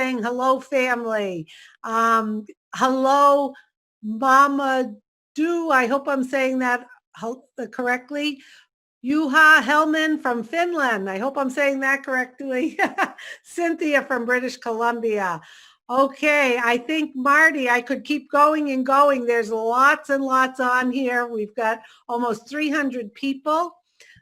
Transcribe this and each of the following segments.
saying hello, family. Hello, Mama Do. I hope I'm saying that correctly. Juha Helman from Finland. I hope I'm saying that correctly. Cynthia from British Columbia. Okay, I think Marty, I could keep going and going. There's lots and lots on here. We've got almost 300 people.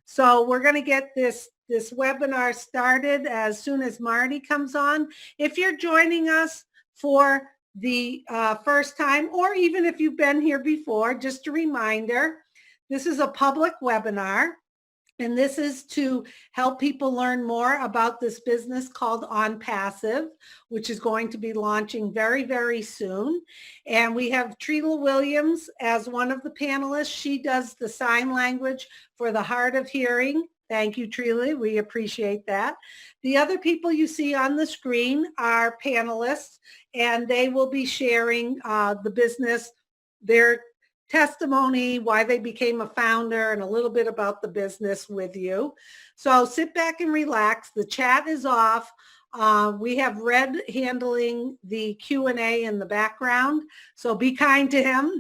So we're going to get this webinar started as soon as Marty comes on. If you're joining us for the first time, or even if you've been here before, just a reminder, this is a public webinar. And this is to help people learn more about this business called Onpassive, which is going to be launching very, very soon. And we have Trila Williams as one of the panelists. She does the sign language for the hard of hearing. Thank you, Trila. We appreciate that. The other people you see on the screen are panelists, and they will be sharing the business, their testimony, why they became a founder, and a little bit about the business with you. So sit back and relax. The chat is off. We have Red handling the Q&A in the background, so be kind to him.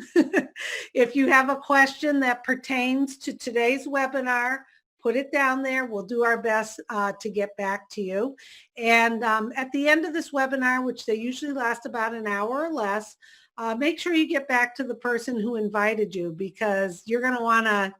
If you have a question that pertains to today's webinar, put it down there. We'll do our best to get back to you. And at the end of this webinar, which they usually last about an hour or less, make sure you get back to the person who invited you, because you're going to want to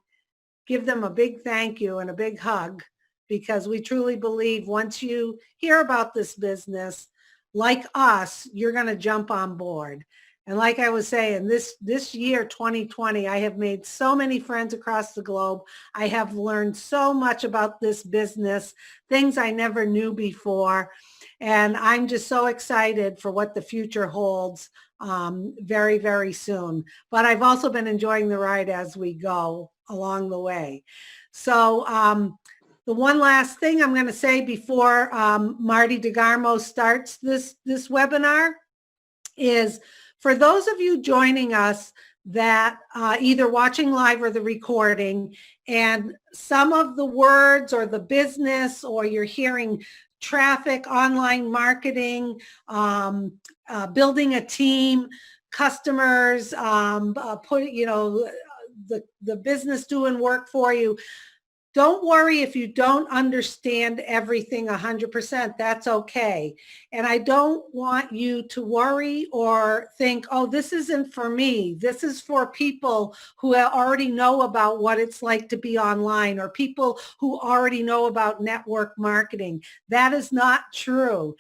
give them a big thank you and a big hug, because we truly believe once you hear about this business, like us, you're going to jump on board. And like I was saying, this year, 2020, I have made so many friends across the globe. I have learned so much about this business, things I never knew before. And I'm just so excited for what the future holds very, very soon. But I've also been enjoying the ride as we go along the way. So the one last thing I'm going to say before Marty DeGarmo starts this webinar is, for those of you joining us that either watching live or the recording, and some of the words or the business, or you're hearing traffic, online marketing, building a team, customers, the business doing work for you. Don't worry if you don't understand everything 100%. That's okay. And I don't want you to worry or think, oh, this isn't for me. This is for people who already know about what it's like to be online, or people who already know about network marketing. That is not true.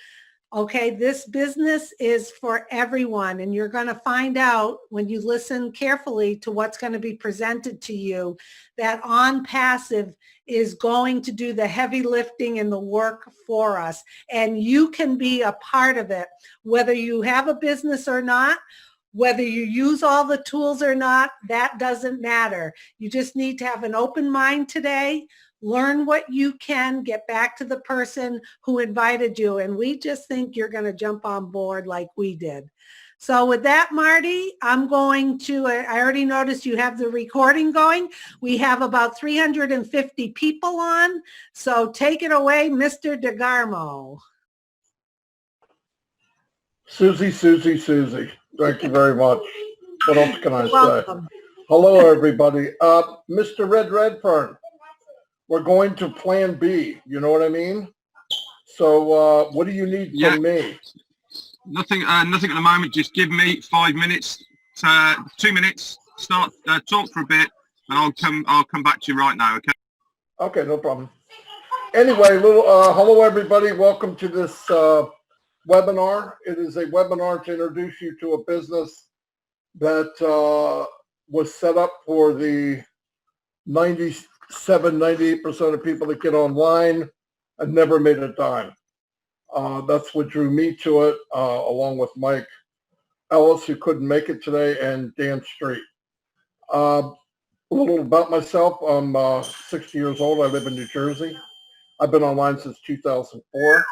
Okay, this business is for everyone, and you're going to find out when you listen carefully to what's going to be presented to you that Onpassive is going to do the heavy lifting and the work for us, and you can be a part of it, whether you have a business or not. Whether you use all the tools or not, that doesn't matter. You just need to have an open mind today. Learn what you can, get back to the person who invited you. And we just think you're going to jump on board like we did. So with that, Marty, I'm going to, I already noticed you have the recording going. We have about 350 people on. So take it away, Mr. DeGarmo. Susie. Thank you very much. What else can I Welcome. say? Hello, everybody. Mr. Redfern, we're going to plan B. You know what I mean? So what do you need from me? Nothing at the moment. Just give me 5 minutes, 2 minutes, talk for a bit, and I'll come back to you right now, okay? Okay, no problem. Anyway, hello, everybody. Welcome to this webinar. It is a webinar to introduce you to a business that was set up for the 98% of people that get online and never made a dime. That's what drew me to it, along with Mike Ellis, who couldn't make it today, and Dan Street. A little about myself. I'm 60 years old. I live in New Jersey. I've been online since 2004.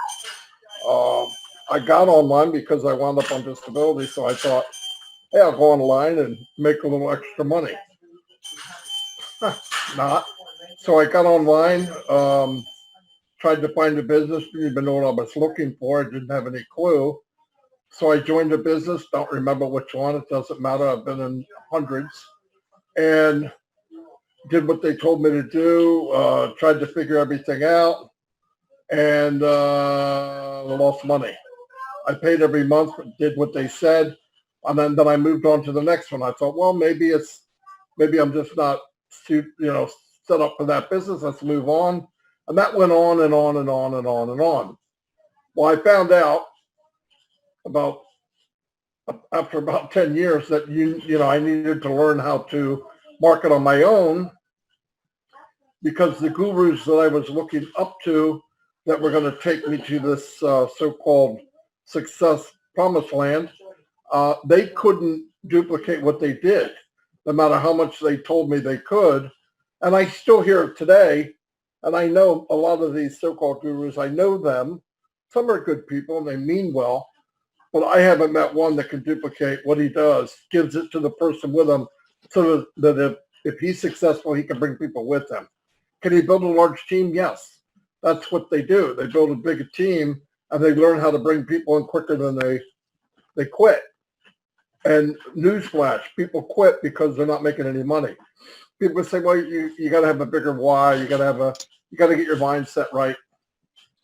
I got online because I wound up on disability, so I thought, hey, I'll go online and make a little extra money. Not. So I got online, tried to find a business, didn't even know what I was looking for. I didn't have any clue. So I joined a business, don't remember which one, it doesn't matter. I've been in hundreds, and did what they told me to do, tried to figure everything out, and lost money. I paid every month, did what they said, and then I moved on to the next one. I thought, well, maybe I'm just not set up for that business. Let's move on. And that went on and on and on and on and on. Well, I found out after about 10 years that I needed to learn how to market on my own, because the gurus that I was looking up to that were going to take me to this so-called success promised land, they couldn't duplicate what they did, no matter how much they told me they could. And I still hear it today, and I know a lot of these so-called gurus. I know them. Some are good people, and they mean well, but I haven't met one that can duplicate what he does, gives it to the person with him, so that if he's successful, he can bring people with him. Can he build a large team? Yes. That's what they do. They build a big team, and they learn how to bring people in quicker than they quit. And newsflash, people quit because they're not making any money. People say, well, you got to have a bigger why. You got to get your mindset right.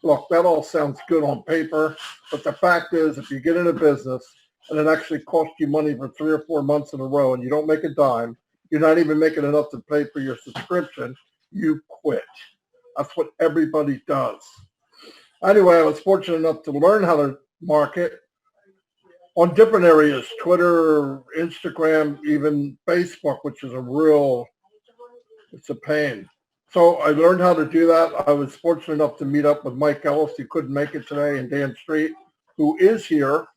Look, that all sounds good on paper, but the fact is, if you get in a business and it actually costs you money for 3 or 4 months in a row and you don't make a dime, you're not even making enough to pay for your subscription, you quit. That's what everybody does. Anyway, I was fortunate enough to learn how to market on different areas, Twitter, Instagram, even Facebook, which is it's a pain. So I learned how to do that. I was fortunate enough to meet up with Mike Ellis, who couldn't make it today, and Dan Street, who is here.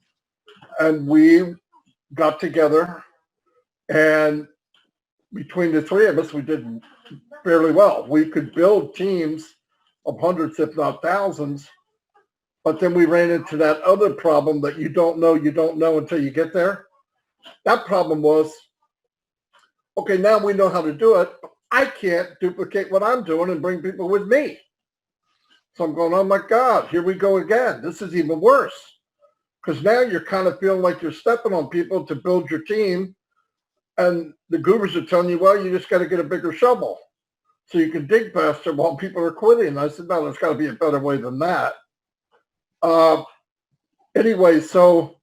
And we got together, and between the three of us, we did fairly well. We could build teams of hundreds, if not thousands. But then we ran into that other problem that you don't know until you get there. That problem was, okay, now we know how to do it. I can't duplicate what I'm doing and bring people with me. So I'm going, oh my God, here we go again. This is even worse. Because now you're kind of feeling like you're stepping on people to build your team. And the gurus are telling you, well, you just got to get a bigger shovel so you can dig faster while people are quitting. And I said, no, there's got to be a better way than that. Anyway, so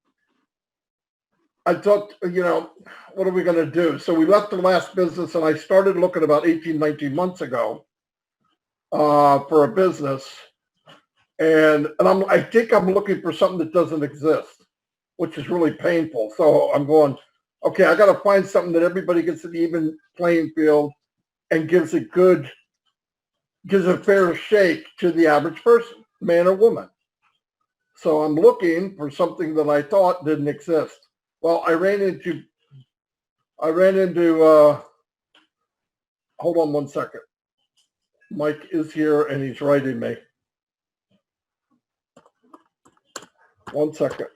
I thought, what are we going to do? So we left the last business, and I started looking about 18, 19 months ago for a business. And I think I'm looking for something that doesn't exist, which is really painful. So I'm going, okay, I got to find something that everybody gets an even playing field and gives a fair shake to the average person, man or woman. So I'm looking for something that I thought didn't exist. Well, I ran into, hold on one second. Mike is here and he's writing me. One second.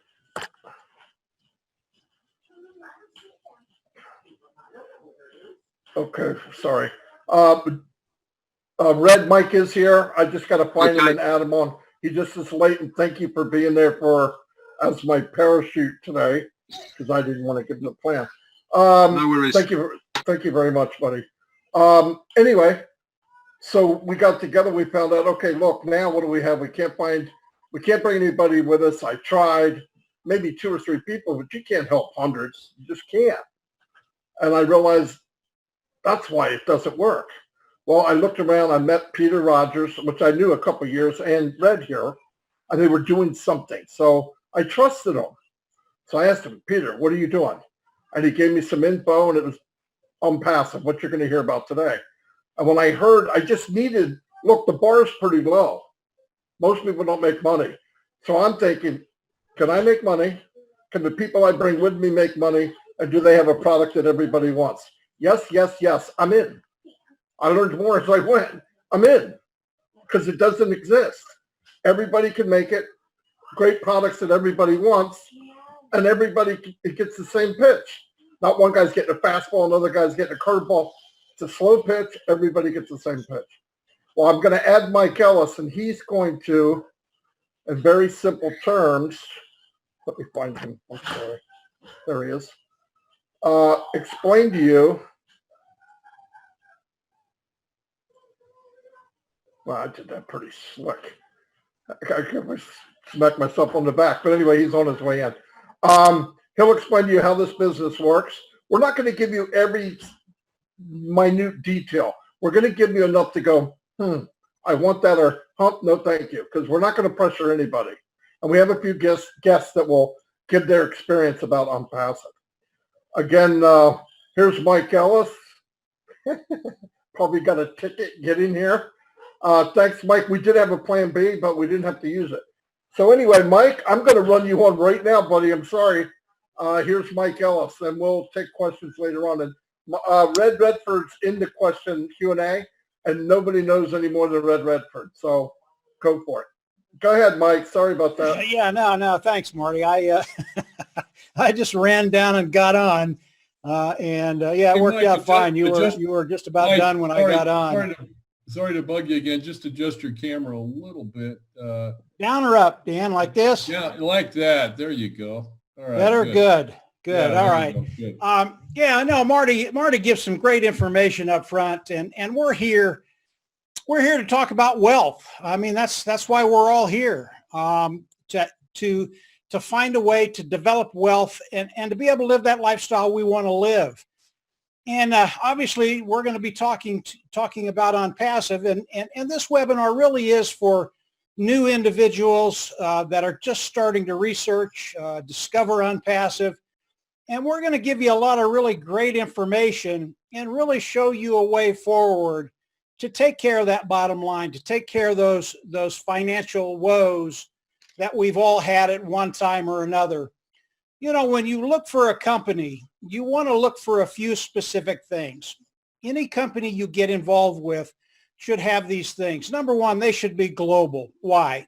Okay, sorry. Red Mike is here. I just got to find him and add him on. He just is late, and thank you for being there as my parachute today, because I didn't want to give him the plan. No worries. Thank you very much, buddy. Anyway, so we got together. We found out, okay, look, now what do we have? We can't bring anybody with us. I tried, maybe 2 or 3 people, but you can't help hundreds. You just can't. And I realized that's why it doesn't work. Well, I looked around, I met Peter Rogers, which I knew a couple of years, and Red here, and they were doing something. So I trusted them. So I asked him, Peter, what are you doing? And he gave me some info, and it was Onpassive, what you're going to hear about today. And when I heard, look, the bar is pretty low. Most people don't make money. So I'm thinking, can I make money? Can the people I bring with me make money? And do they have a product that everybody wants? Yes, yes, yes, I'm in. I learned more as I went. I'm in, because it doesn't exist. Everybody can make it. Great products that everybody wants, and it gets the same pitch. Not one guy's getting a fastball, another guy's getting a curveball. It's a slow pitch. Everybody gets the same pitch. Well, I'm going to add Mike Ellis, and he's going to, in very simple terms, let me find him. I'm sorry. There he is. Explain to you. Well, I did that pretty slick. I could smack myself on the back. But anyway, he's on his way in. He'll explain to you how this business works. We're not going to give you every minute detail. We're going to give you enough to go, I want that, or no, thank you, because we're not going to pressure anybody. And we have a few guests that will give their experience about Onpassive. Again, here's Mike Ellis. Probably got a ticket getting here. Thanks, Mike. We did have a plan B, but we didn't have to use it. So anyway, Mike, I'm going to run you on right now, buddy. I'm sorry. Here's Mike Ellis, and we'll take questions later on. And Red Redford's in the question Q&A, and nobody knows any more than Red Redford. So go for it. Go ahead, Mike. Sorry about that. Yeah, no. Thanks, Marty. I I just ran down and got on, it worked Mike, out fine. You were just about Mike, done when I got on. Sorry to bug you again. Just adjust your camera a little bit. Down or up, Dan, like this? Yeah, like that. There you go. All right. Better, good. Yeah, All right. Good. Marty gives some great information up front, and we're here to talk about wealth. I mean, that's why we're all here, to find a way to develop wealth and to be able to live that lifestyle we want to live. And obviously, we're going to be talking about Onpassive, and this webinar really is for new individuals that are just starting to research, discover Onpassive, and we're going to give you a lot of really great information and really show you a way forward to take care of that bottom line, to take care of those financial woes that we've all had at one time or another. You know, when you look for a company, you want to look for a few specific things. Any company you get involved with should have these things. Number one, they should be global. Why?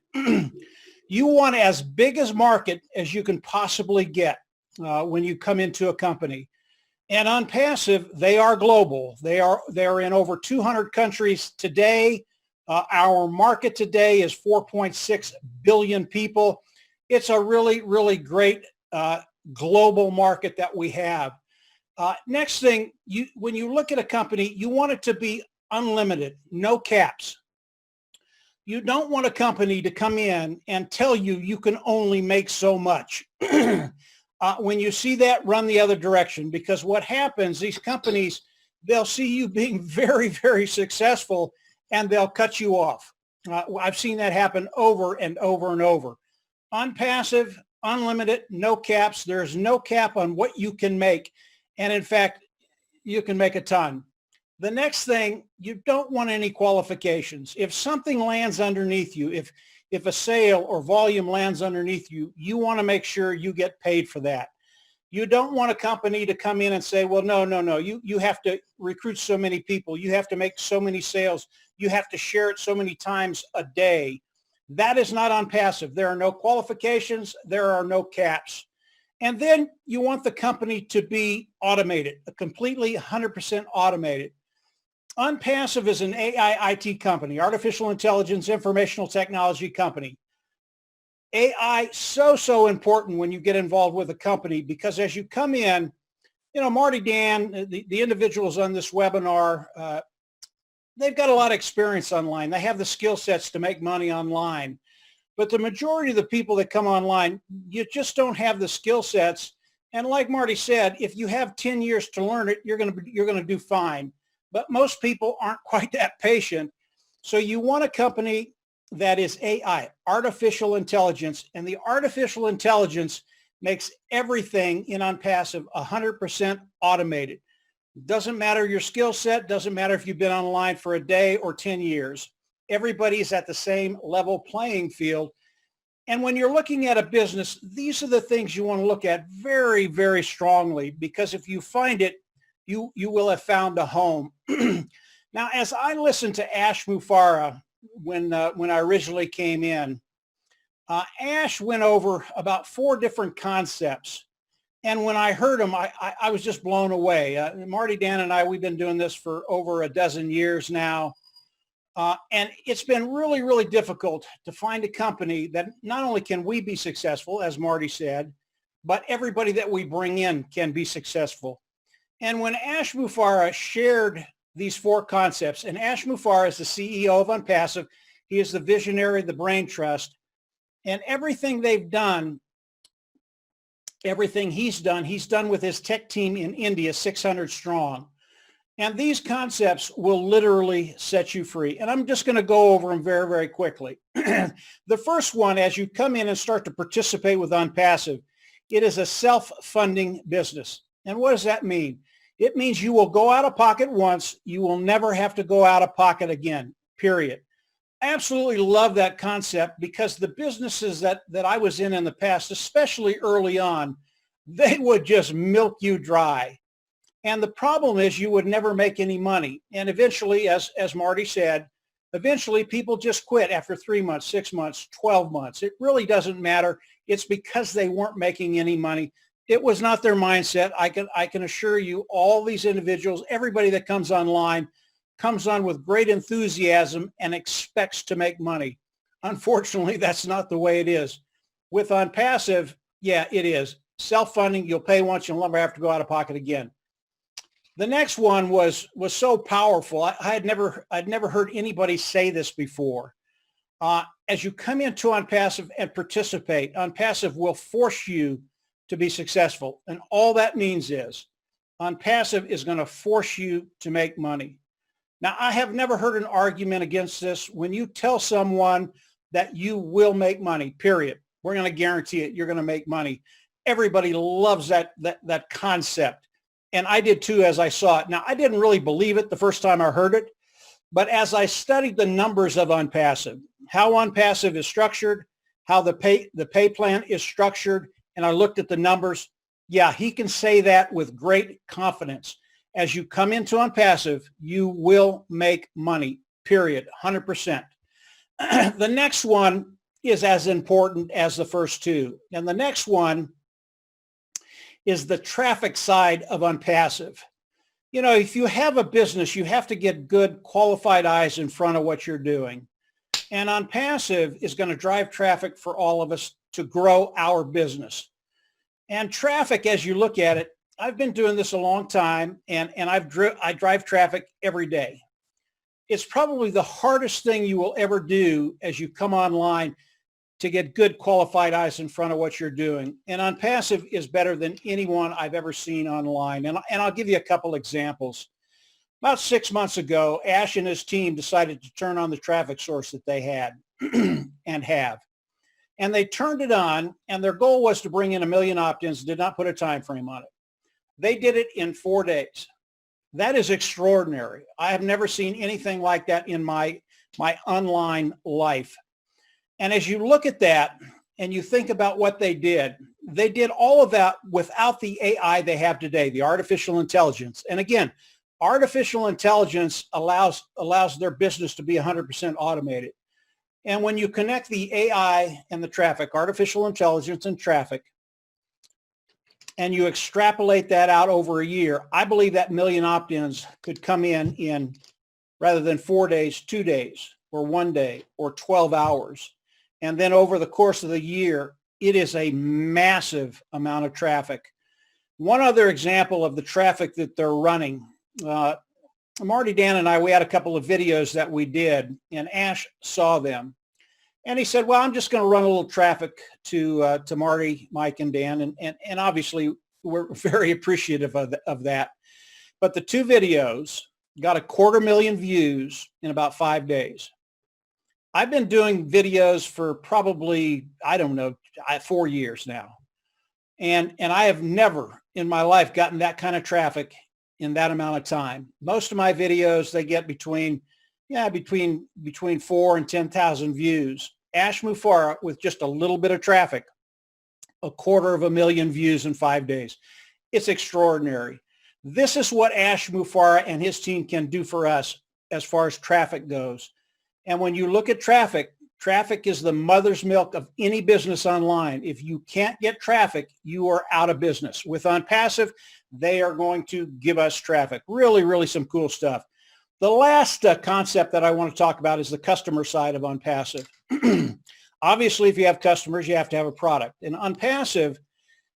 You want as big a market as you can possibly get when you come into a company. And Onpassive, they are global. They're in over 200 countries today. Our market today is 4.6 billion people. It's a really, really great global market that we have. Next thing, when you look at a company, you want it to be unlimited, no caps. You don't want a company to come in and tell you can only make so much. When you see that, run the other direction, because what happens, these companies, they'll see you being very, very successful and they'll cut you off. I've seen that happen over and over and over. Onpassive, unlimited, no caps. There's no cap on what you can make. And in fact, you can make a ton. The next thing, you don't want any qualifications. If something lands underneath you, if a sale or volume lands underneath you, you want to make sure you get paid for that. You don't want a company to come in and say, well, no, you have to recruit so many people. You have to make so many sales. You have to share it so many times a day. That is not Onpassive. There are no qualifications. There are no caps. And then you want the company to be automated, completely 100% automated. Onpassive is an AI IT company, artificial intelligence, informational technology company. AI, so important when you get involved with a company, because as you come in, you know, Marty, Dan, the individuals on this webinar, they've got a lot of experience online. They have the skill sets to make money online. But the majority of the people that come online, you just don't have the skill sets. And like Marty said, if you have 10 years to learn it, you're going to do fine. But most people aren't quite that patient. So you want a company that is AI, artificial intelligence, and the artificial intelligence makes everything in Onpassive 100% automated. Doesn't matter your skill set, doesn't matter if you've been online for a day or 10 years. Everybody's at the same level playing field. And when you're looking at a business, these are the things you want to look at very, very strongly, because if you find it, you will have found a home. Now, as I listened to Ash Mufareh when I originally came in, Ash went over about 4 different concepts. And when I heard him, I was just blown away. Marty, Dan, and I, we've been doing this for over a dozen years now. And it's been really, really difficult to find a company that not only can we be successful, as Marty said, but everybody that we bring in can be successful. And when Ash Mufareh shared these 4 concepts, and Ash Mufareh is the CEO of Onpassive, he is the visionary of the Brain Trust, and everything they've done, everything he's done with his tech team in India, 600 strong. And these concepts will literally set you free. And I'm just going to go over them very, very quickly. The first one, as you come in and start to participate with Onpassive, it is a self-funding business. And what does that mean? It means you will go out of pocket once. You will never have to go out of pocket again, period. I absolutely love that concept because the businesses that I was in the past, especially early on, they would just milk you dry. And the problem is you would never make any money. And eventually, as Marty said, eventually people just quit after 3 months, 6 months, 12 months. It really doesn't matter. It's because they weren't making any money. It was not their mindset. I can assure you all these individuals, everybody that comes online, comes on with great enthusiasm and expects to make money. Unfortunately, that's not the way it is. With Onpassive, yeah, it is. Self-funding, you'll pay once, you'll never have to go out of pocket again. The next one was so powerful. I'd never heard anybody say this before. As you come into Onpassive and participate, Onpassive will force you to be successful. And all that means is Onpassive is going to force you to make money. Now, I have never heard an argument against this. When you tell someone that you will make money, period, we're going to guarantee it, you're going to make money. Everybody loves that concept. And I did too, as I saw it. Now, I didn't really believe it the first time I heard it, but as I studied the numbers of Onpassive, how Onpassive is structured, how the pay plan is structured, and I looked at the numbers, yeah, he can say that with great confidence. As you come into Onpassive, you will make money, period, 100%. The next one is as important as the first two. And the next one is the traffic side of Onpassive. You know, if you have a business, you have to get good qualified eyes in front of what you're doing. And Onpassive is going to drive traffic for all of us to grow our business. And traffic, as you look at it, I've been doing this a long time, and I drive traffic every day. It's probably the hardest thing you will ever do as you come online to get good qualified eyes in front of what you're doing. And Onpassive is better than anyone I've ever seen online. And I'll give you a couple examples. About 6 months ago, Ash and his team decided to turn on the traffic source that they had and have. And they turned it on, and their goal was to bring in 1 million opt-ins, did not put a time frame on it. They did it in 4 days. That is extraordinary. I have never seen anything like that in my online life. And as you look at that and you think about what they did all of that without the AI they have today, the artificial intelligence. And again, artificial intelligence allows their business to be 100% automated. And when you connect the AI and the traffic, artificial intelligence and traffic, and you extrapolate that out over a year, I believe that 1 million opt-ins could come in rather than 4 days, 2 days, or 1 day, or 12 hours. And then over the course of the year, it is a massive amount of traffic. One other example of the traffic that they're running, Marty, Dan, and I, we had a couple of videos that we did, and Ash saw them. And he said, well, I'm just going to run a little traffic to Marty, Mike, and Dan. And obviously, we're very appreciative of that. But the 2 videos got 250,000 views in about 5 days. I've been doing videos for probably, 4 years now. And I have never in my life gotten that kind of traffic in that amount of time. Most of my videos, they get between 4 and 10,000 views. Ash Mufareh, with just a little bit of traffic, 250,000 views in 5 days. It's extraordinary. This is what Ash Mufareh and his team can do for us as far as traffic goes. And when you look at traffic, traffic is the mother's milk of any business online. If you can't get traffic, you are out of business. With Onpassive, they are going to give us traffic. Really, really some cool stuff. The last concept that I want to talk about is the customer side of Onpassive. Obviously, if you have customers, you have to have a product. And Onpassive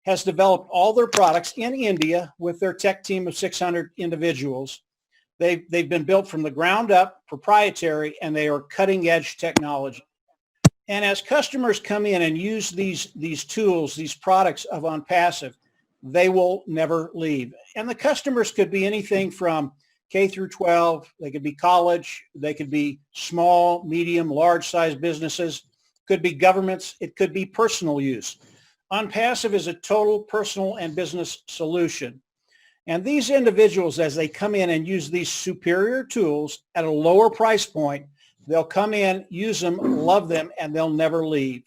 has developed all their products in India with their tech team of 600 individuals. They've been built from the ground up, proprietary, and they are cutting edge technology. And as customers come in and use these tools, these products of Onpassive, they will never leave. And the customers could be anything from K through 12, they could be college, they could be small, medium, large size businesses, could be governments, it could be personal use. Onpassive is a total personal and business solution. And these individuals, as they come in and use these superior tools at a lower price point, they'll come in, use them, love them, and they'll never leave.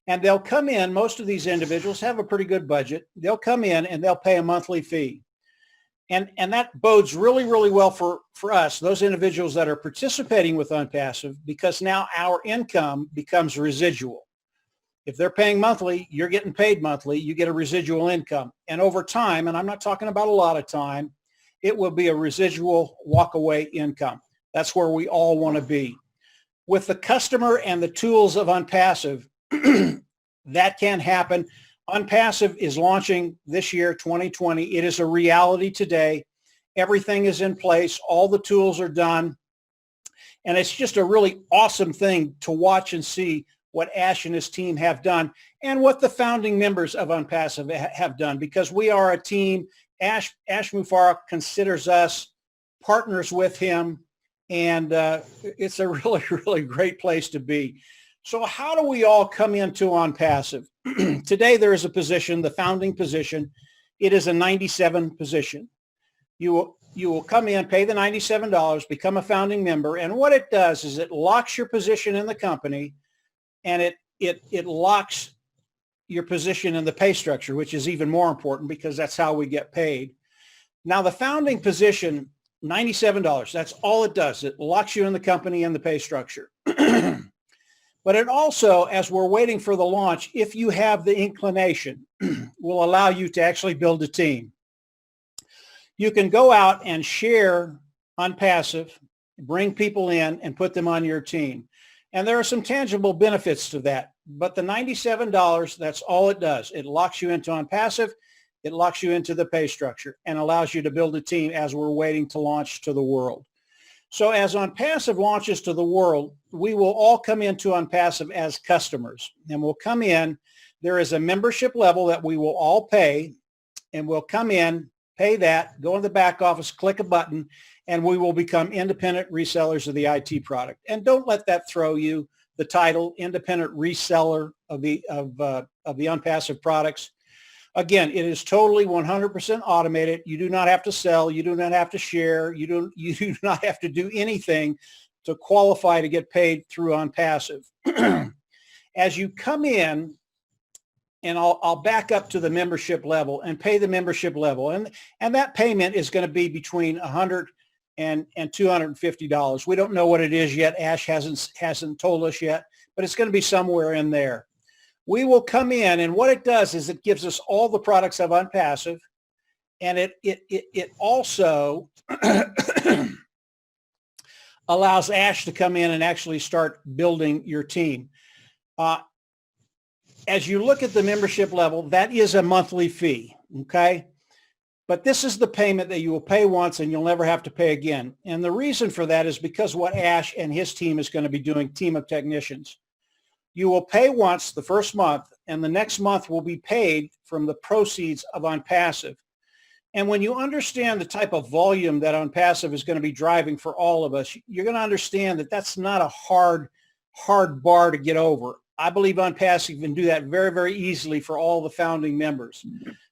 And they'll come in, most of these individuals have a pretty good budget. They'll come in and they'll pay a monthly fee. And that bodes really, really well for us, those individuals that are participating with Onpassive, because now our income becomes residual. If they're paying monthly, you're getting paid monthly, you get a residual income. And over time, and I'm not talking about a lot of time, it will be a residual walk-away income. That's where we all want to be. With the customer and the tools of Onpassive, that can happen. Onpassive is launching this year, 2020. It is a reality today. Everything is in place. All the tools are done. And it's just a really awesome thing to watch and see what Ash and his team have done and what the founding members of Onpassive have done, because we are a team. Ash Mufarraq considers us partners with him, and it's a really, really great place to be. So how do we all come into Onpassive? Today there is a position, the founding position. It is a 97 position. You will come in, pay the $97, become a founding member, and what it does is it locks your position in the company, and it locks your position in the pay structure, which is even more important because that's how we get paid. Now the founding position, $97, that's all it does. It locks you in the company and the pay structure. But it also, as we're waiting for the launch, if you have the inclination, will allow you to actually build a team. You can go out and share Onpassive, bring people in and put them on your team. And there are some tangible benefits to that. But the $97, that's all it does. It locks you into Onpassive. It locks you into the pay structure and allows you to build a team as we're waiting to launch to the world. So as Onpassive launches to the world, we will all come into Onpassive as customers, and we'll come in. There is a membership level that we will all pay, and we'll come in, pay that, go in the back office, click a button, and we will become independent resellers of the IT product. And don't let that throw you, the title, independent reseller of the Onpassive products. Again, it is totally 100% automated. You do not have to sell. You do not have to share. You do not have to do anything to qualify to get paid through Onpassive. As you come in, and I'll back up to the membership level and pay the membership level, and that payment is going to be between $100 and $250. We don't know what it is yet. Ash hasn't told us yet, but it's going to be somewhere in there. We will come in, and what it does is it gives us all the products of Onpassive, and it also allows Ash to come in and actually start building your team. As you look at the membership level, that is a monthly fee, okay? But this is the payment that you will pay once and you'll never have to pay again. And the reason for that is because what Ash and his team is going to be doing, team of technicians. You will pay once the first month, and the next month will be paid from the proceeds of Onpassive. And when you understand the type of volume that Onpassive is going to be driving for all of us, you're going to understand that that's not a hard bar to get over. I believe Onpassive can do that very, very easily for all the founding members.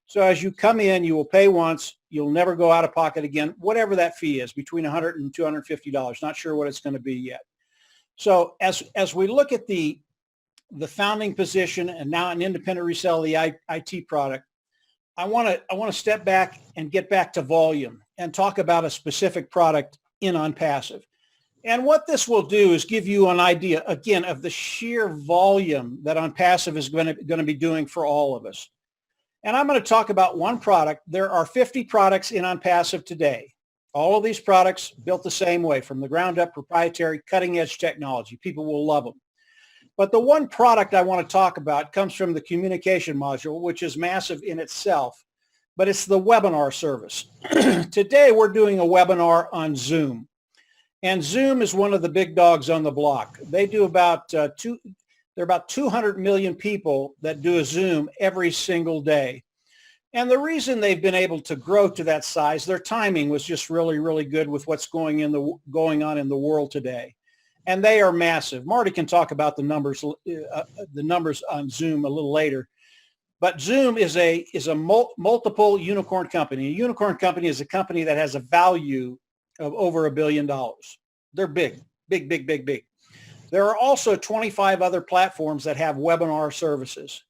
So as you come in, you will pay once. You'll never go out of pocket again, whatever that fee is, between $100 and $250. Not sure what it's going to be yet. So as we look at the founding position and now an independent reseller of the IT product, I want to step back and get back to volume and talk about a specific product in Onpassive. And what this will do is give you an idea, again, of the sheer volume that Onpassive is going to be doing for all of us. And I'm going to talk about one product. There are 50 products in Onpassive today. All of these products built the same way, from the ground up, proprietary, cutting edge technology. People will love them. But the one product I want to talk about comes from the communication module, which is massive in itself, but it's the webinar service. Today, we're doing a webinar on Zoom. And Zoom is one of the big dogs on the block. They do about there are about 200 million people that do a Zoom every single day. And the reason they've been able to grow to that size, their timing was just really, really good with what's going on in the world today. And they are massive. Marty can talk about the numbers on Zoom a little later. But Zoom is a multiple unicorn company. A unicorn company is a company that has a value of over $1 billion. They're big, big, big, big, big. There are also 25 other platforms that have webinar services.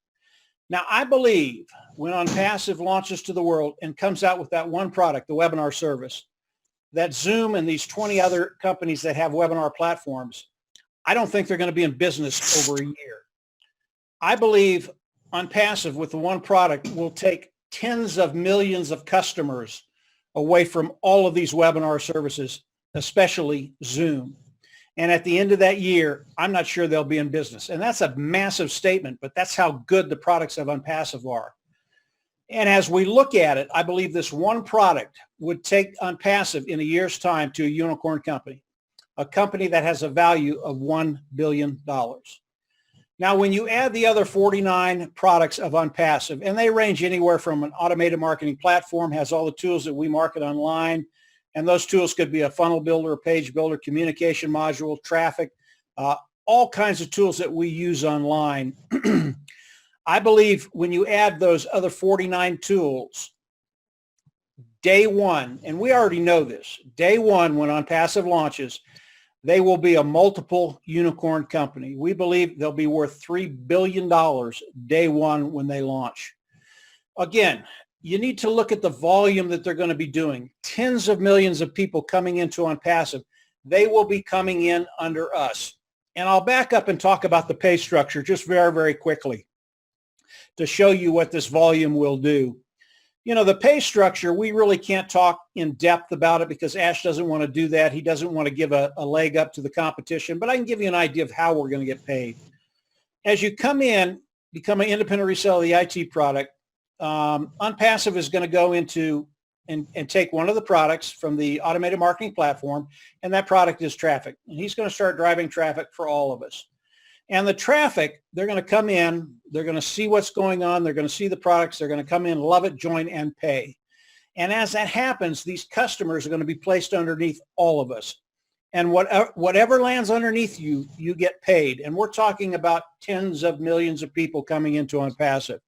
Now, I believe when Onpassive launches to the world and comes out with that one product, the webinar service, that Zoom and these 20 other companies that have webinar platforms, I don't think they're going to be in business over a year. I believe Onpassive with the one product will take tens of millions of customers away from all of these webinar services, especially Zoom. And at the end of that year, I'm not sure they'll be in business. And that's a massive statement, but that's how good the products of Onpassive are. And as we look at it, I believe this one product would take Onpassive in a year's time to a unicorn company, a company that has a value of $1 billion. Now, when you add the other 49 products of Onpassive, and they range anywhere from an automated marketing platform, has all the tools that we market online, and those tools could be a funnel builder, a page builder, communication module, traffic, all kinds of tools that we use online. I believe when you add those other 49 tools, day one, and we already know this, day one when Onpassive launches, they will be a multiple unicorn company. We believe they'll be worth $3 billion day one when they launch. Again, you need to look at the volume that they're going to be doing. Tens of millions of people coming into Onpassive. They will be coming in under us. And I'll back up and talk about the pay structure just very, very quickly to show you what this volume will do. You know, the pay structure, we really can't talk in depth about it because Ash doesn't want to do that. He doesn't want to give a leg up to the competition, but I can give you an idea of how we're going to get paid. As you come in, become an independent reseller of the IT product, Onpassive is going to go into and take one of the products from the automated marketing platform, and that product is traffic. And he's going to start driving traffic for all of us. And the traffic, they're going to come in, they're going to see what's going on, they're going to see the products, they're going to come in, love it, join, and pay. And as that happens, these customers are going to be placed underneath all of us. And whatever lands underneath you, you get paid. And we're talking about tens of millions of people coming into Onpassive.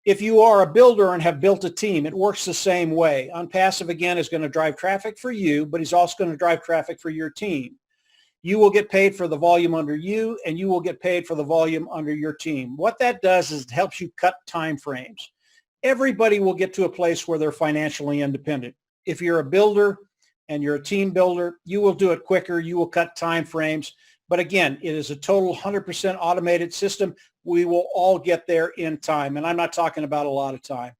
If you are a builder and have built a team, it works the same way. Onpassive, again, is going to drive traffic for you, but he's also going to drive traffic for your team. You will get paid for the volume under you, and you will get paid for the volume under your team. What that does is it helps you cut time frames. Everybody will get to a place where they're financially independent. If you're a builder and you're a team builder, you will do it quicker. You will cut time frames. But again, it is a total 100% automated system. We will all get there in time. And I'm not talking about a lot of time.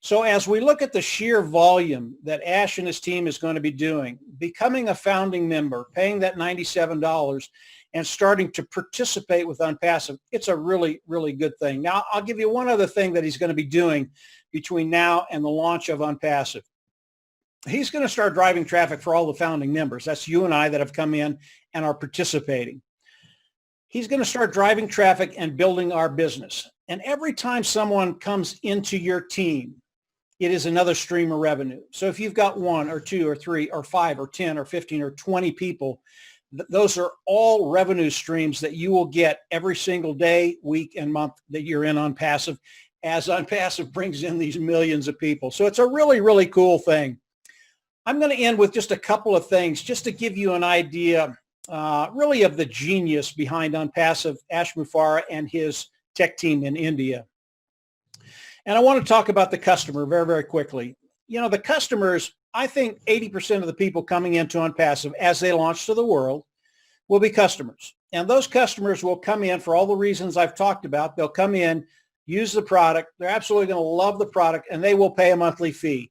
So as we look at the sheer volume that Ash and his team is going to be doing, becoming a founding member, paying that $97 and starting to participate with Onpassive, it's a really, really good thing. Now, I'll give you one other thing that he's going to be doing between now and the launch of Onpassive. He's going to start driving traffic for all the founding members. That's you and I that have come in and are participating. He's going to start driving traffic and building our business. And every time someone comes into your team, it is another stream of revenue. So if you've got 1 or 2 or 3 or 5 or 10 or 15 or 20 people, those are all revenue streams that you will get every single day, week, and month that you're in Onpassive, as Onpassive brings in these millions of people. So it's a really, really cool thing. I'm going to end with just a couple of things just to give you an idea really of the genius behind Onpassive, Ash Mufareh and his tech team in India. And I want to talk about the customer very, very quickly. You know, the customers, I think 80% of the people coming into Onpassive as they launch to the world will be customers. And those customers will come in for all the reasons I've talked about. They'll come in, use the product. They're absolutely going to love the product, and they will pay a monthly fee.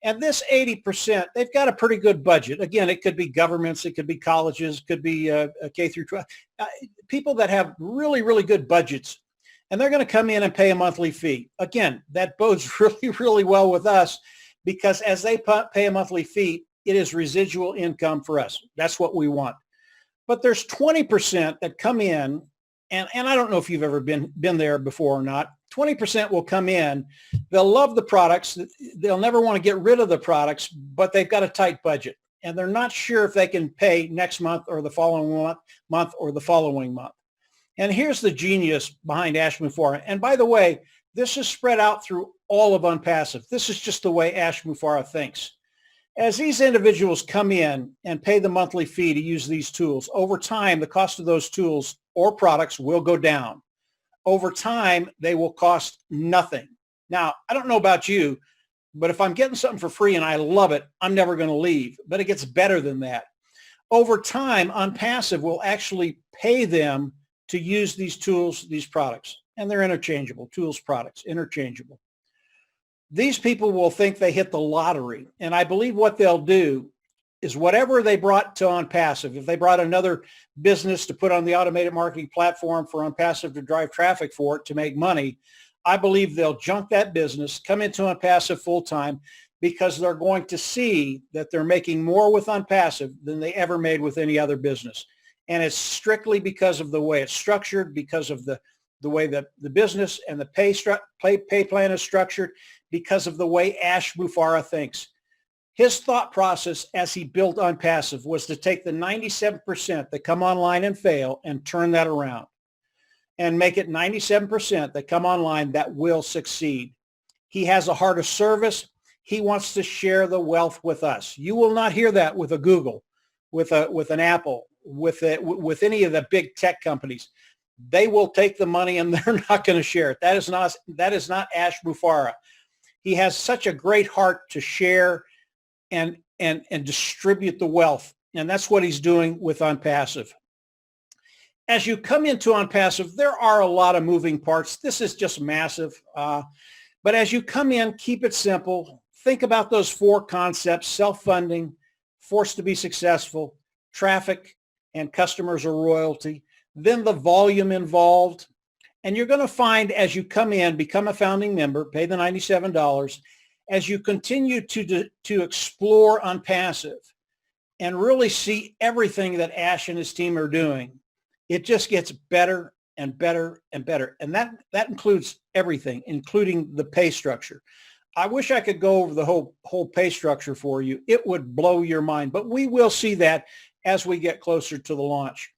And this 80%, they've got a pretty good budget. Again, it could be governments, it could be colleges, it could be K through 12, people that have really, really good budgets. And they're going to come in and pay a monthly fee. Again, that bodes really, really well with us because as they pay a monthly fee, it is residual income for us. That's what we want. But there's 20% that come in, and I don't know if you've ever been there before or not. 20% will come in. They'll love the products. They'll never want to get rid of the products, but they've got a tight budget. And they're not sure if they can pay next month or the following month or the following month. And here's the genius behind Ash Mufareh. And by the way, this is spread out through all of Onpassive. This is just the way Ash Mufareh thinks. As these individuals come in and pay the monthly fee to use these tools, over time, the cost of those tools or products will go down. Over time, they will cost nothing. Now, I don't know about you, but if I'm getting something for free and I love it, I'm never going to leave. But it gets better than that. Over time, Onpassive will actually pay them to use these tools, these products, and they're interchangeable, tools, products, interchangeable. These people will think they hit the lottery. And I believe what they'll do is whatever they brought to Onpassive, if they brought another business to put on the automated marketing platform for Onpassive to drive traffic for it to make money, I believe they'll junk that business, come into Onpassive full-time because they're going to see that they're making more with Onpassive than they ever made with any other business. And it's strictly because of the way it's structured, because of the way that the business and the pay plan is structured, because of the way Ash Mufareh thinks. His thought process as he built Onpassive was to take the 97% that come online and fail and turn that around and make it 97% that come online that will succeed. He has a heart of service. He wants to share the wealth with us. You will not hear that with a Google, with an Apple, with any of the big tech companies. They will take the money and they're not going to share it. That is not Ash Mufareh. He has such a great heart to share and distribute the wealth. And that's what he's doing with Onpassive. As you come into Onpassive, there are a lot of moving parts. This is just massive. But as you come in, keep it simple. Think about those 4 concepts: self-funding, forced to be successful, traffic, and customers or royalty. Then the volume involved. And you're going to find as you come in, become a founding member, pay the $97, as you continue to explore Onpassive and really see everything that Ash and his team are doing, it just gets better and better and better. And that includes everything, including the pay structure. I wish I could go over the whole pay structure for you. It would blow your mind, but we will see that as we get closer to the launch.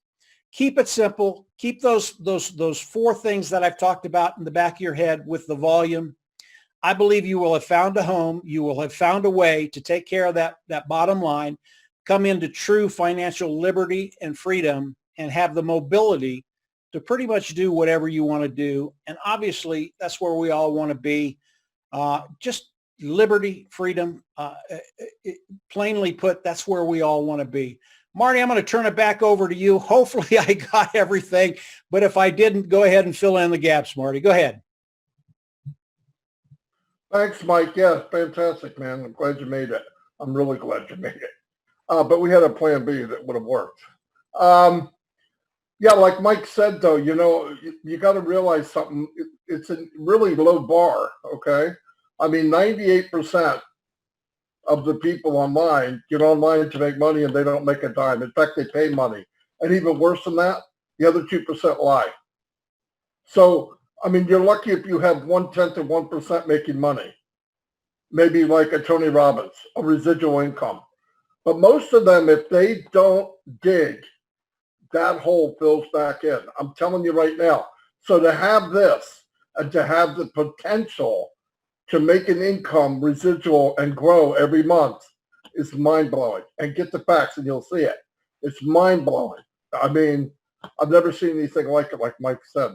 Keep it simple. Keep those 4 things that I've talked about in the back of your head with the volume. I believe you will have found a home. You will have found a way to take care of that bottom line, come into true financial liberty and freedom, and have the mobility to pretty much do whatever you want to do. And obviously, that's where we all want to be. Just liberty, freedom, plainly put, that's where we all want to be. Marty, I'm going to turn it back over to you. Hopefully I got everything, but if I didn't, go ahead and fill in the gaps, Marty. Go ahead. Thanks, Mike. Yes, fantastic, man. I'm glad you made it. I'm really glad you made it. But we had a plan B that would have worked. Yeah, like Mike said, though, you got to realize something. It's a really low bar, okay? I mean, 98% of the people online get online to make money and they don't make a dime. In fact, they pay money. And even worse than that, the other 2% lie. So, I mean, you're lucky if you have 1/10 of 1% making money. Maybe like a Tony Robbins, a residual income. But most of them, if they don't dig, that hole fills back in. I'm telling you right now. So to have this and to have the potential to make an income residual and grow every month is mind-blowing. And get the facts and you'll see it. It's mind-blowing. I mean, I've never seen anything like it, like Mike said.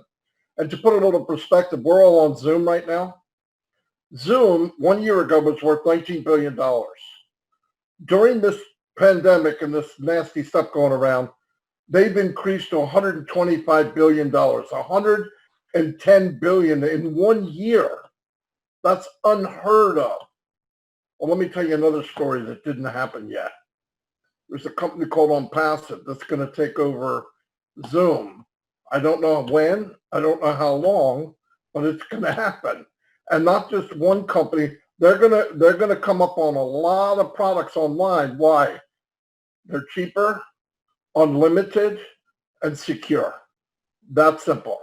And to put a little perspective, we're all on Zoom right now. Zoom, 1 year ago, was worth $19 billion. During this pandemic and this nasty stuff going around, they've increased to $125 billion, $110 billion in 1 year. That's unheard of. Well, let me tell you another story that didn't happen yet. There's a company called Onpassive that's going to take over Zoom. I don't know when, I don't know how long, but it's going to happen. And not just one company. They're going to come up on a lot of products online. Why? They're cheaper, unlimited, and secure. That's simple.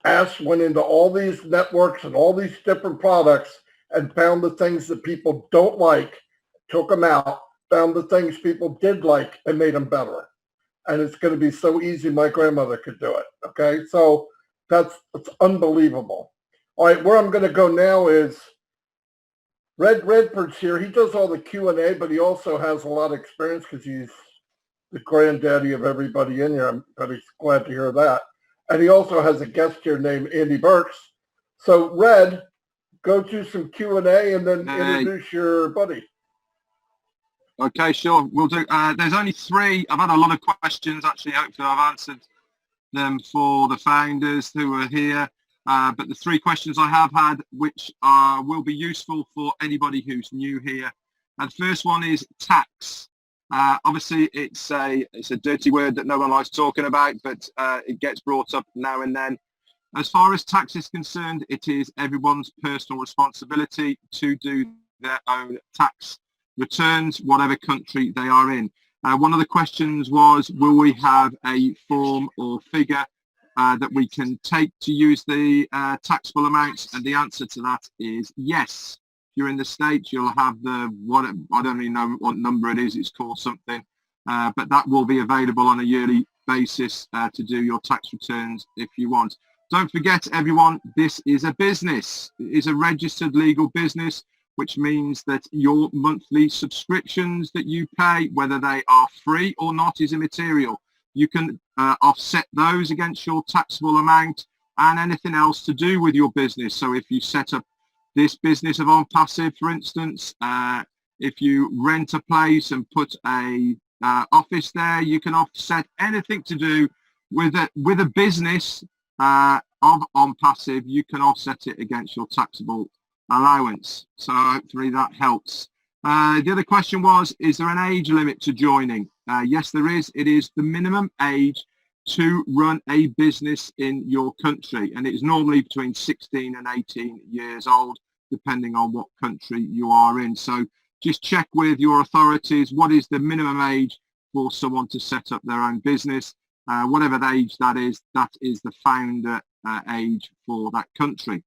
Ash went into all these networks and all these different products and found the things that people don't like, took them out, found the things people did like, and made them better. And it's going to be so easy, my grandmother could do it. Okay, so it's unbelievable. All right, where I'm going to go now is Redford's here. He does all the Q&A, but he also has a lot of experience because he's the granddaddy of everybody in here. I'm very glad to hear that. And he also has a guest here named Andy Burks. So, Red, go to some Q&A and then introduce your buddy. Okay, sure, we'll do. There's only 3. I've had a lot of questions, actually. Hopefully I've answered them for the founders who are here. But the 3 questions I have had, which will be useful for anybody who's new here. And the first one is tax. Obviously, it's a dirty word that no one likes talking about, but it gets brought up now and then. As far as tax is concerned, it is everyone's personal responsibility to do their own tax returns, whatever country they are in. One of the questions was, will we have a form or figure that we can take to use the taxable amounts? And the answer to that is yes. If you're in the States, you'll have I don't really know what number it is, it's called something, but that will be available on a yearly basis to do your tax returns if you want. Don't forget, everyone, this is a business. It is a registered legal business, which means that your monthly subscriptions that you pay, whether they are free or not, is immaterial. You can offset those against your taxable amount and anything else to do with your business. So if you set up this business of Onpassive, for instance, if you rent a place and put a office there, you can offset anything to do with a business of Onpassive. You can offset it against your taxable allowance. So hopefully that helps. The other question was, is there an age limit to joining? Yes, there is. It is the minimum age to run a business in your country, and it is normally between 16 and 18 years old, depending on what country you are in. So just check with your authorities, what is the minimum age for someone to set up their own business? Whatever the age that is the founder age for that country.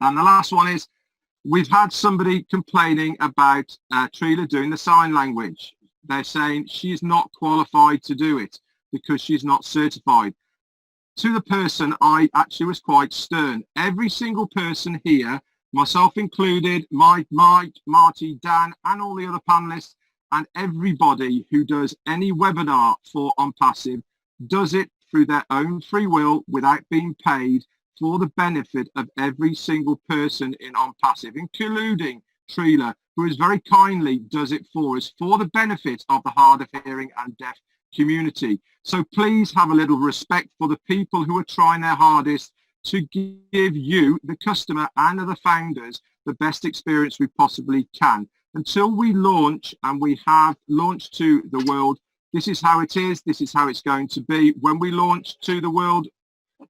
And the last one is, we've had somebody complaining about Trila doing the sign language. They're saying she's not qualified to do it because she's not certified. To the person, I actually was quite stern. Every single person here, myself included, Mike, Marty, Dan, and all the other panelists, and everybody who does any webinar for Onpassive does it through their own free will without being paid, for the benefit of every single person in Onpassive, including Trila, who is very kindly does it for us for the benefit of the hard of hearing and deaf community. So please have a little respect for the people who are trying their hardest to give you, the customer, and the founders, the best experience we possibly can. Until we launch, and we have launched to the world, this is how it is, this is how it's going to be. When we launch to the world,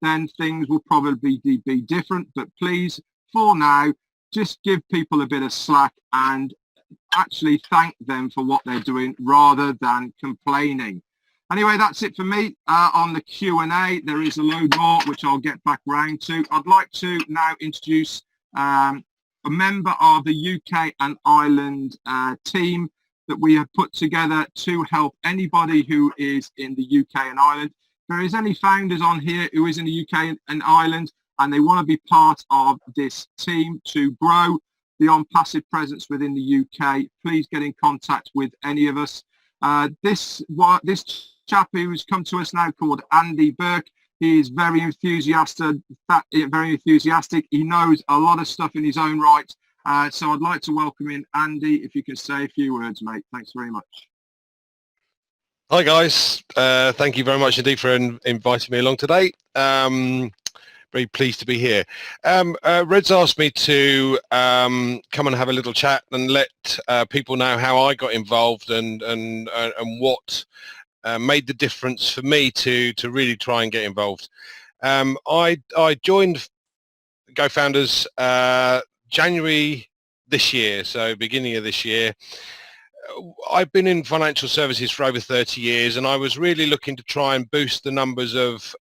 then things will probably be different. But please, for now, just give people a bit of slack and actually thank them for what they're doing rather than complaining. Anyway, that's it for me on the Q&A. There is a load more, which I'll get back round to. I'd like to now introduce a member of the UK and Ireland team that we have put together to help anybody who is in the UK and Ireland. If there is any founders on here who is in the UK and Ireland and they want to be part of this team to grow the Onpassive presence within the UK, please get in contact with any of us. This chap who's come to us now, called Andy Burke, he is very enthusiastic. He knows a lot of stuff in his own right. So I'd like to welcome in Andy, if you can say a few words, mate. Thanks very much. Hi guys, thank you very much indeed for inviting me along today. Very pleased to be here. Red's asked me to come and have a little chat and let people know how I got involved and what made the difference for me to really try and get involved. I joined GoFounders January this year, so beginning of this year. I've been in financial services for over 30 years, and I was really looking to try and boost the numbers of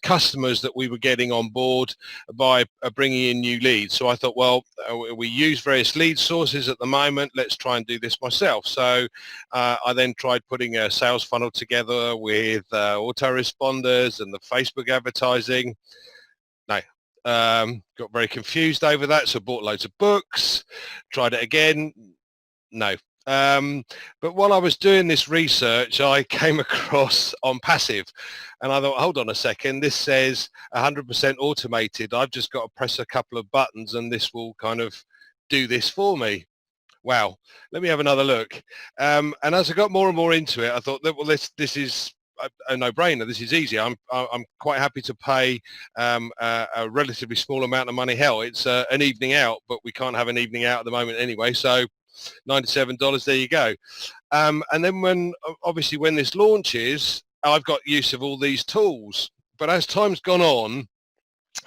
customers that we were getting on board by bringing in new leads. So I thought, well, we use various lead sources at the moment. Let's try and do this myself. So I then tried putting a sales funnel together with autoresponders and the Facebook advertising. No. Got very confused over that, so bought loads of books, tried it again. No. But while I was doing this research, I came across Onpassive, and I thought, hold on a second, this says 100% automated. I've just got to press a couple of buttons and this will kind of do this for me. Wow, let me have another look. And as I got more and more into it, I thought that, well, this is a no-brainer. This is easy. I'm quite happy to pay a relatively small amount of money. Hell, it's an evening out, but we can't have an evening out at the moment anyway. So $97, there you go. And then when this launches, I've got use of all these tools. But as time's gone on,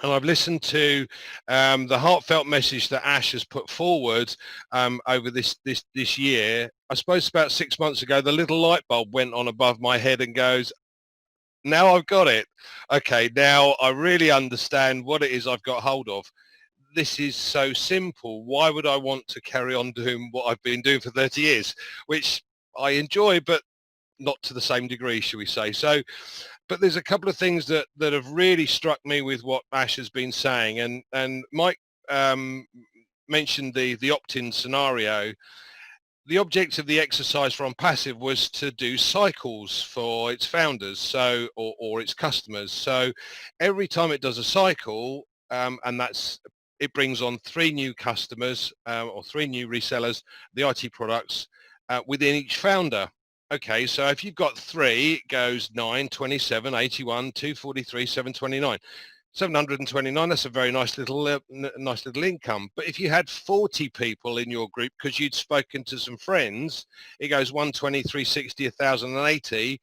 and I've listened to the heartfelt message that Ash has put forward over this year, I suppose about 6 months ago, the little light bulb went on above my head and goes, now I've got it. Okay, now I really understand what it is I've got hold of. This is so simple. Why would I want to carry on doing what I've been doing for 30 years, which I enjoy, but not to the same degree, shall we say. So, but there's a couple of things that have really struck me with what Ash has been saying. And Mike mentioned the opt-in scenario. The object of the exercise for Onpassive was to do cycles for its founders, so or its customers. So every time it does a cycle, and it brings on 3 new customers or 3 new resellers, the IT products within each founder. Okay, so if you've got 3, it goes 9, 27, 81, 243, 729. 729, that's a very nice little income. But if you had 40 people in your group because you'd spoken to some friends, it goes 120, 360, 1,080.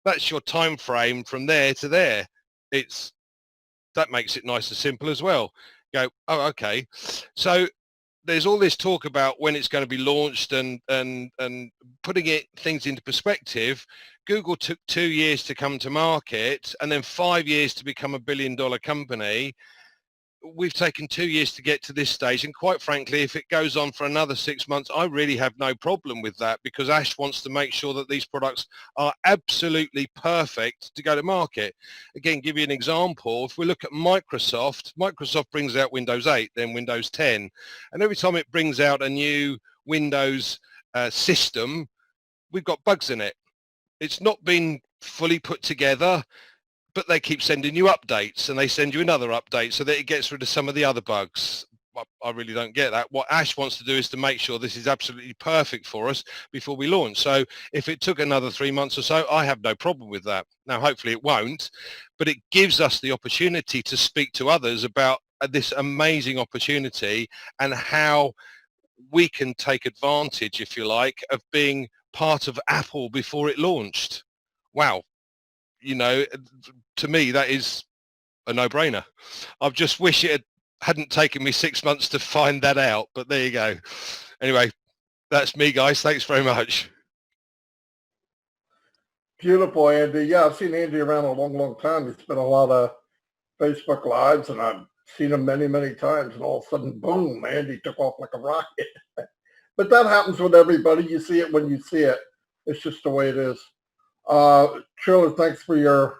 That's your time frame from there to there. That makes it nice and simple as well. Go, oh, okay. So there's all this talk about when it's going to be launched and putting things into perspective. Google took 2 years to come to market and then 5 years to become $1 billion company. We've taken 2 years to get to this stage, and quite frankly, if it goes on for another 6 months, I really have no problem with that, because Ash wants to make sure that these products are absolutely perfect to go to market. Again, give you an example. If we look at Microsoft brings out Windows 8, then Windows 10, and every time it brings out a new Windows system, we've got bugs in it. It's not been fully put together, but they keep sending you updates, and they send you another update so that it gets rid of some of the other bugs. I really don't get that. What Ash wants to do is to make sure this is absolutely perfect for us before we launch. So if it took another 3 months or so, I have no problem with that. Now, hopefully it won't, but it gives us the opportunity to speak to others about this amazing opportunity and how we can take advantage, if you like, of being part of Apple before it launched. Wow. You know, to me, that is a no-brainer. I just wish it hadn't taken me 6 months to find that out, but there you go. Anyway, that's me, guys. Thanks very much. Beautiful, Andy. Yeah, I've seen Andy around a long, long time. He's been a lot of Facebook Lives, and I've seen him many, many times, and all of a sudden, boom, Andy took off like a rocket. But that happens with everybody. You see it when you see it. It's just the way it is. Trilla, thanks for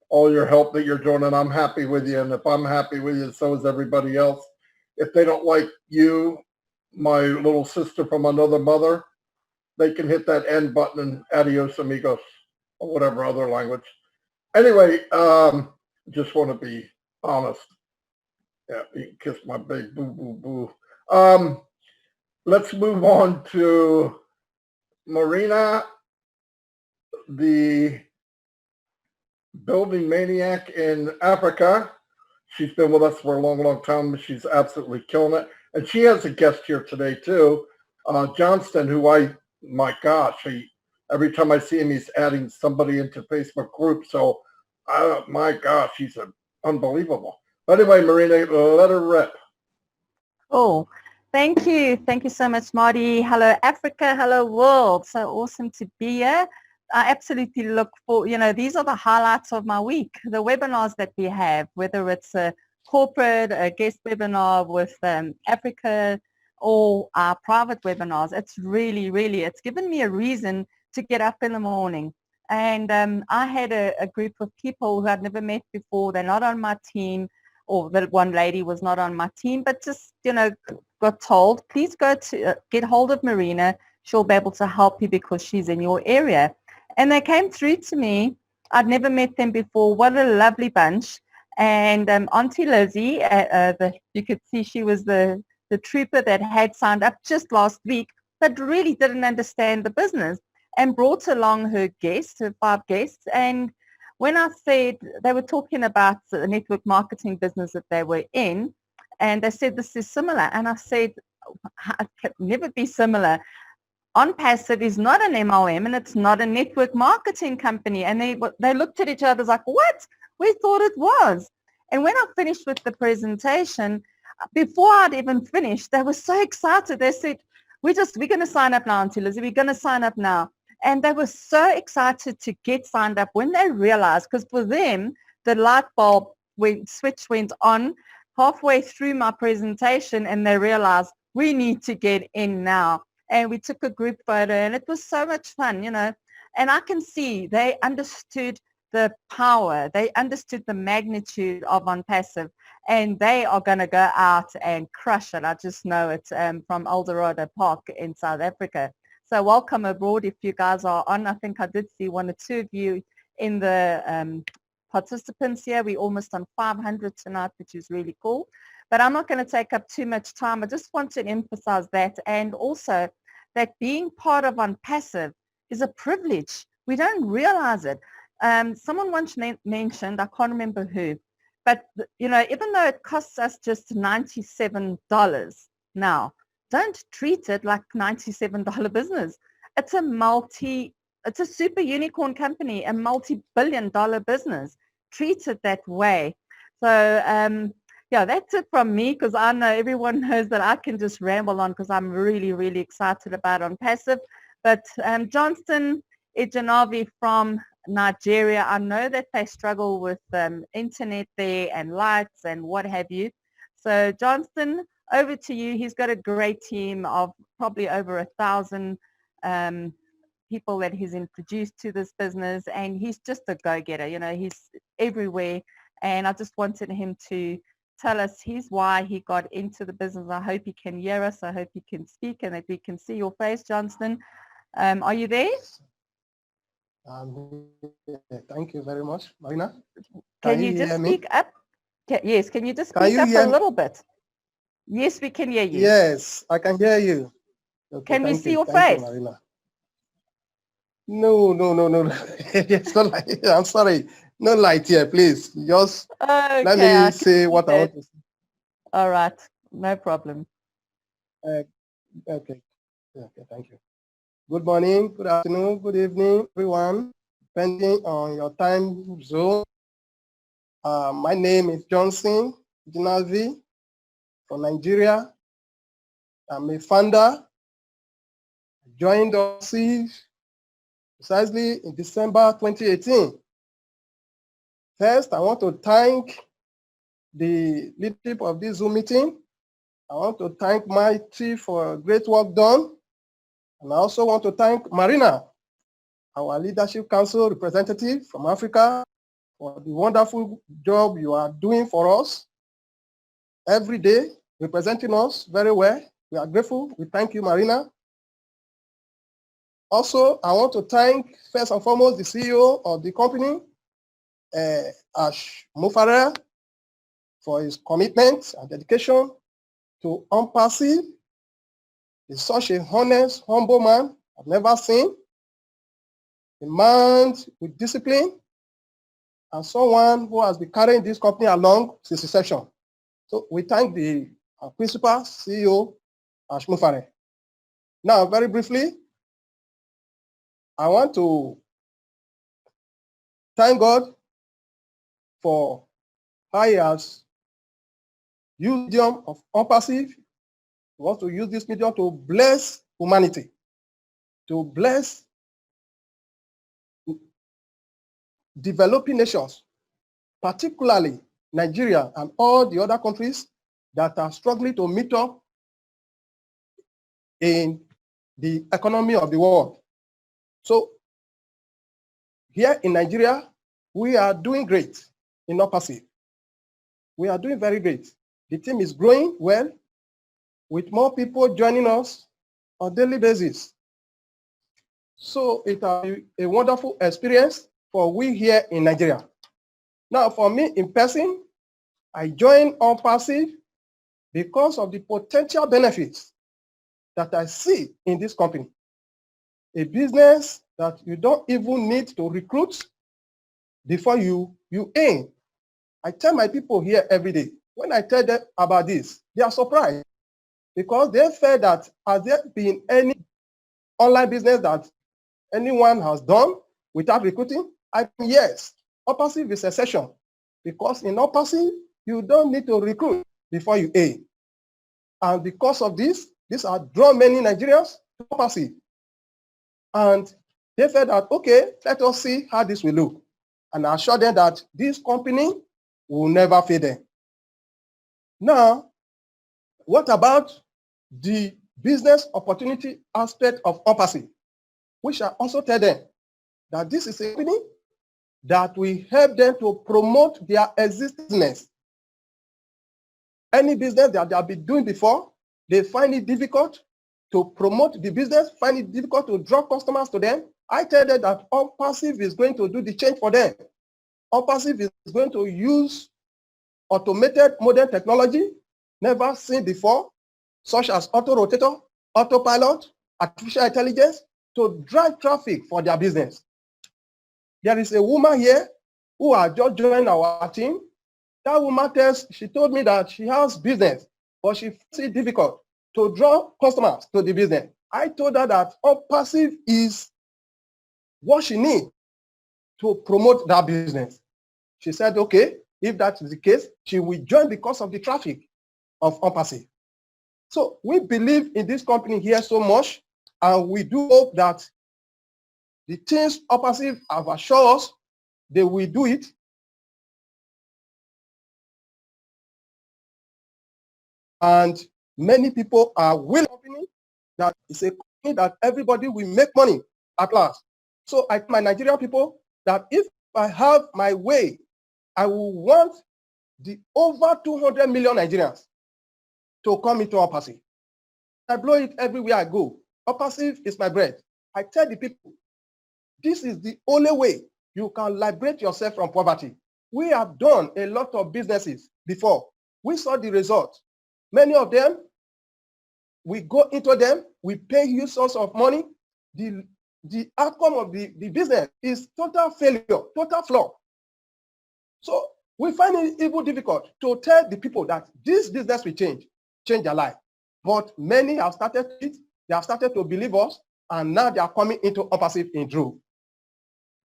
all your help that you're doing, and I'm happy with you. And if I'm happy with you, so is everybody else. If they don't like you, my little sister from another mother, they can hit that end button and adios amigos, or whatever other language. Anyway, just want to be honest. Yeah, you can kiss my big boo boo boo. Let's move on to Marina. building maniac in Africa. She's been with us for a long, long time. She's absolutely killing it. And she has a guest here today too, Johnston, who my gosh, every time I see him, he's adding somebody into Facebook group. So, my gosh, he's unbelievable. But anyway, Marina, let her rip. Oh, thank you. Thank you so much, Marty. Hello, Africa. Hello, world. So awesome to be here. I absolutely look for, these are the highlights of my week, the webinars that we have, whether it's a corporate, a guest webinar with Africa, or our private webinars. It's really, it's given me a reason to get up in the morning. And I had a group of people who I'd never met before. They're not on my team, or the one lady was not on my team, but just, got told, please go to get hold of Marina. She'll be able to help you because she's in your area. And they came through to me. I'd never met them before. What a lovely bunch. And Auntie Lizzie, you could see she was the trooper that had signed up just last week, but really didn't understand the business, and brought along her guests, her 5 guests. And when I said, they were talking about the network marketing business that they were in, and they said, this is similar. And I said, it can never be similar. Onpassive is not an MLM, and it's not a network marketing company. And they looked at each other like, what? We thought it was. And when I finished with the presentation, before I'd even finished, they were so excited. They said, we're going to sign up now, Auntie Lizzie. We're going to sign up now. And they were so excited to get signed up when they realized, because for them, the light bulb switch went on halfway through my presentation, and they realized we need to get in now. And we took a group photo, and it was so much fun, and I can see they understood the power. They understood the magnitude of Onpassive, and they are going to go out and crush it. I just know it from Eldorado Park in South Africa. So welcome aboard if you guys are on. I think I did see 1 or 2 of you in the participants here. We're almost on 500 tonight, which is really cool. But I'm not going to take up too much time. I just want to emphasize that, and also that being part of Onpassive is a privilege. We don't realize it. Someone once mentioned, I can't remember who, but even though it costs us just $97 now, don't treat it like $97 business. It's a super unicorn company, a multi-billion-dollar business. Treat it that way. So yeah, that's it from me, because I know everyone knows that I can just ramble on because I'm really excited about Onpassive. But Johnston Ejanavi from Nigeria, I know that they struggle with internet there and lights and what have you. So Johnston, over to you. He's got a great team of probably over 1,000 people that he's introduced to this business, and he's just a go-getter. He's everywhere, and I just wanted him to tell us why he got into the business. I hope he can hear us. I hope he can speak and that we can see your face, Johnston. Are you there? Thank you very much, Marina. Can you just speak up? Yes, can you just speak up a little bit? Yes, we can hear you. Yes, I can hear you. Okay, can we see your face? You, Marina. No. It's not like, I'm sorry. No light here, please. Just okay, let me say what I want to say. All right, no problem. Okay, thank you. Good morning, good afternoon, good evening, everyone, depending on your time zone. My name is Johnson Ejanavi from Nigeria. I'm a founder. I joined Onpassive precisely in December 2018. First, I want to thank the leadership of this Zoom meeting. I want to thank my team for great work done. And I also want to thank Marina, our leadership council representative from Africa, for the wonderful job you are doing for us every day, representing us very well. We are grateful. We thank you, Marina. Also, I want to thank, first and foremost, the CEO of the company, Ash Mufareh, for his commitment and dedication to Onpassive. He's such a honest, humble man I've never seen. A man with discipline and someone who has been carrying this company along since inception. So we thank the principal CEO, Shmufare. Now, very briefly, I want to thank God for how he has used the medium of Onpassive. We want to use this medium to bless humanity, to bless developing nations, particularly Nigeria and all the other countries that are struggling to meet up in the economy of the world. So here in Nigeria, we are doing great in Onpassive. We are doing very great. The team is growing well, with more people joining us on a daily basis. So it has been a wonderful experience for we here in Nigeria. Now, for me in person, I joined Onpassive because of the potential benefits that I see in this company. A business that you don't even need to recruit before you aim. I tell my people here every day, when I tell them about this, they are surprised because they feel that has there been any online business that anyone has done without recruiting? Yes, Onpassive is a exception because in Onpassive, you don't need to recruit before you aim. And because of this has drawn many Nigerians to Onpassive. And they felt that, okay, let us see how this will look. And I assured them that this company will never fail them. Now, what about the business opportunity aspect of Onpassive? We shall also tell them that this is a company that will help them to promote their existing business. Any business that they have been doing before, they find it difficult to promote the business, find it difficult to draw customers to them. I tell them that Onpassive is going to do the change for them. Onpassive is going to use automated modern technology never seen before, such as auto-rotator, autopilot, artificial intelligence, to drive traffic for their business. There is a woman here who has just joined our team. That woman she told me that she has business, but she finds it difficult to draw customers to the business. I told her that Onpassive is what she needs to promote that business. She said, okay, if that is the case, she will join because of the traffic of Onpassive. So we believe in this company here so much, and we do hope that the things Onpassive have assured us, they will do it. And many people are willing that it's a company that everybody will make money at last. So I tell my Nigerian people that if I have my way, I will want the over 200 million Nigerians to come into Onpassive. I blow it everywhere I go. Onpassive is my bread. I tell the people, this is the only way you can liberate yourself from poverty. We have done a lot of businesses before. We saw the results. Many of them, we go into them, we pay huge source of money. The outcome of the business is total failure, total flop. So we find it even difficult to tell the people that this business will change their life. But many have started it, they have started to believe us, and now they are coming into Onpassive in droves.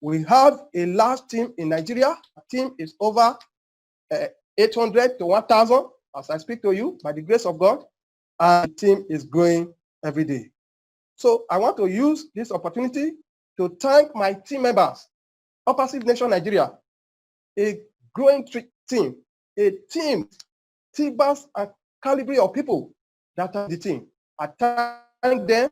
We have a large team in Nigeria. The team is over 800 to 1,000 as I speak to you by the grace of God, and the team is growing every day. So I want to use this opportunity to thank my team members, Onpassive Nation Nigeria, a growing team, a team, Tibas and caliber of people that are the team. I thank them.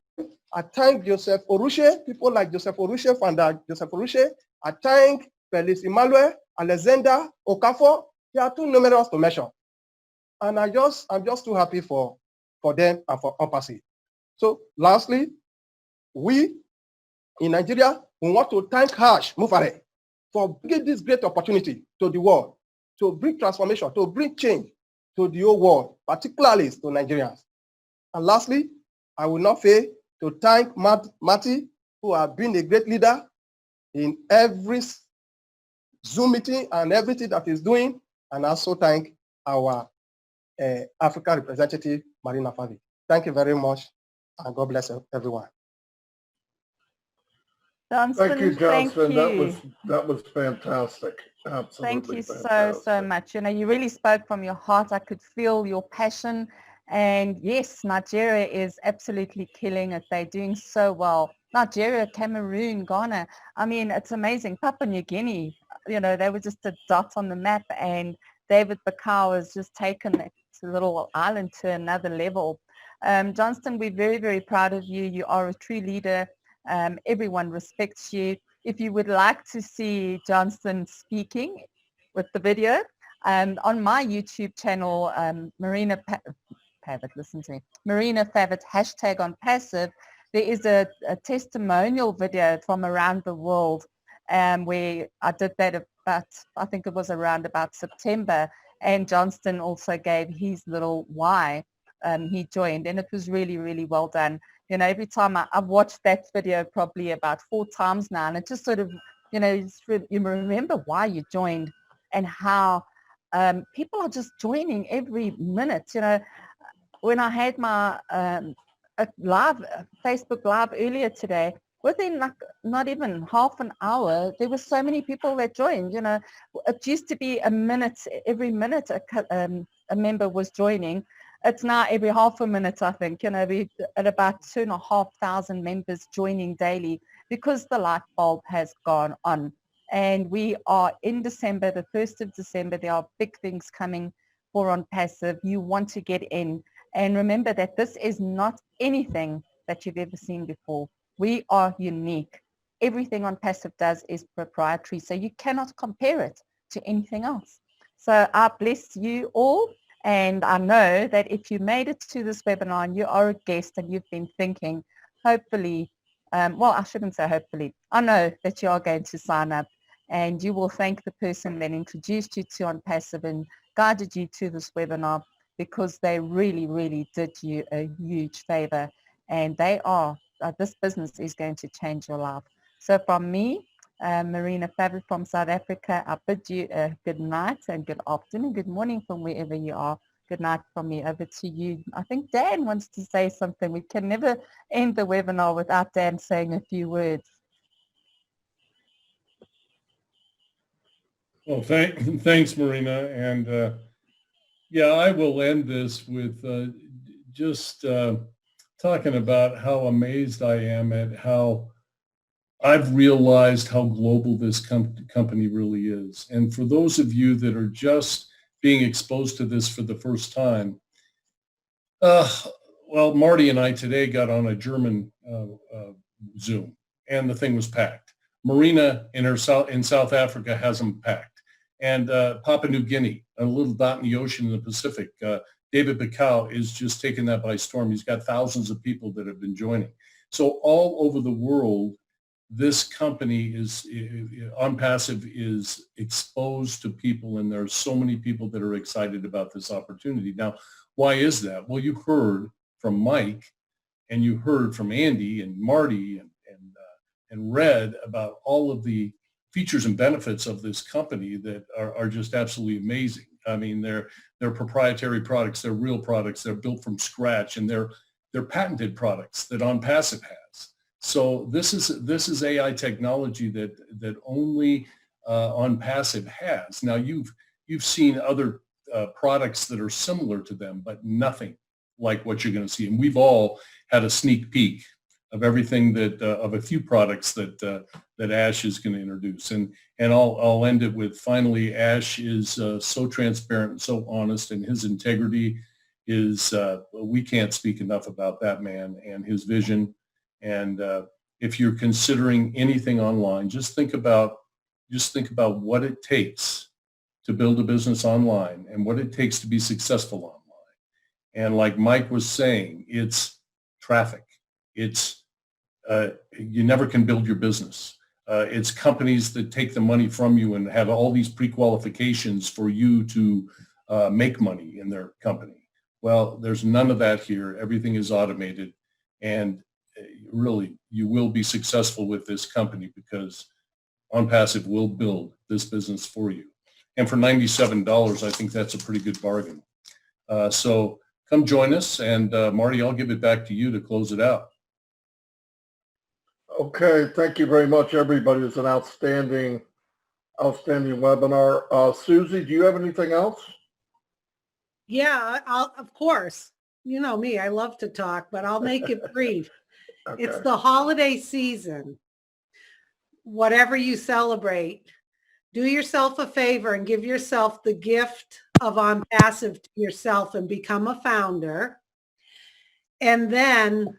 I thank Joseph Orushe, people like Joseph Orushe, founder Joseph Orushe. I thank Felix Emmanuel, Alexander, Okafor. They are too numerous to mention. And I'm just too happy for them and for Onpassive. So lastly, we in Nigeria, we want to thank Harsh Mufare for bringing this great opportunity to the world, to bring transformation, to bring change to the whole world, particularly to Nigerians. And lastly, I will not fail to thank Matty, who has been a great leader in every Zoom meeting and everything that he's doing, and also thank our Africa representative, Marina Favi. Thank you very much, and God bless everyone. Johnston, Thank you, Johnston. you. That was fantastic. Thank Absolutely you fantastic. so much. You know, you really spoke from your heart. I could feel your passion. And yes, Nigeria is absolutely killing it. They're doing so well. Nigeria, Cameroon, Ghana. I mean, it's amazing. Papua New Guinea, you know, they were just a dot on the map. And David Bakau has just taken that little island to another level. Johnston, we're very, very proud of you. You are a true leader. Everyone respects you. If you would like to see Johnston speaking with the video, on my YouTube channel, Marina Pavitt, listen to me, Marina Pavitt, hashtag Onpassive, there is a testimonial video from around the world where I did that about, I think it was around about September, and Johnston also gave his little why he joined, and it was really, really well done. You know, every time I've watched that video probably about 4 times now, and it just sort of, you know, you remember why you joined and how people are just joining every minute. You know, when I had my Facebook Live earlier today, within like not even half an hour, there were so many people that joined. You know, it used to be a minute, every minute a member was joining. It's now every half a minute, I think. You know, we're at about 2,500 members joining daily because the light bulb has gone on. And we are in December, the 1st of December. There are big things coming for Onpassive. You want to get in. And remember that this is not anything that you've ever seen before. We are unique. Everything Onpassive does is proprietary, so you cannot compare it to anything else. So I bless you all. And I know that if you made it to this webinar and you are a guest and you've been thinking, hopefully, well, I shouldn't say hopefully, I know that you are going to sign up and you will thank the person that introduced you to Onpassive and guided you to this webinar, because they really, really did you a huge favor, and they are, this business is going to change your life. So from me, Marina Favitt from South Africa, I bid you a good night and good afternoon, good morning from wherever you are. Good night from me. Over to you. I think Dan wants to say something. We can never end the webinar without Dan saying a few words. Well, thanks, Marina. And yeah, I will end this with just talking about how amazed I am at how I've realized how global this company really is. And for those of you that are just being exposed to this for the first time, well, Marty and I today got on a German Zoom, and the thing was packed. Marina in South Africa has them packed. And Papua New Guinea, a little dot in the ocean in the Pacific, David Bakau is just taking that by storm. He's got thousands of people that have been joining. So all over the world, this company is, Onpassive is exposed to people, and there are so many people that are excited about this opportunity. Now, why is that? Well, you heard from Mike, and you heard from Andy and Marty and Red about all of the features and benefits of this company that are just absolutely amazing. I mean, they're proprietary products, they're real products, they're built from scratch, and they're patented products that Onpassive has. So this is AI technology that only Onpassive has. Now you've seen other products that are similar to them, but nothing like what you're going to see. And we've all had a sneak peek of everything that of a few products that Ash is going to introduce. And I'll end it with, finally, Ash is so transparent and so honest, and his integrity is we can't speak enough about that man and his vision. And if you're considering anything online, just think about what it takes to build a business online and what it takes to be successful online. And like Mike was saying, it's traffic. It's you never can build your business. It's companies that take the money from you and have all these pre-qualifications for you to make money in their company. Well, there's none of that here. Everything is automated, and really, you will be successful with this company because Onpassive will build this business for you. And for $97, I think that's a pretty good bargain. So come join us, and Marty, I'll give it back to you to close it out. Okay, thank you very much, everybody. It's an outstanding webinar. Susie, do you have anything else? Yeah, of course. You know me, I love to talk, but I'll make it brief. Okay. It's the holiday season. Whatever you celebrate, do yourself a favor and give yourself the gift of Onpassive to yourself and become a founder. And then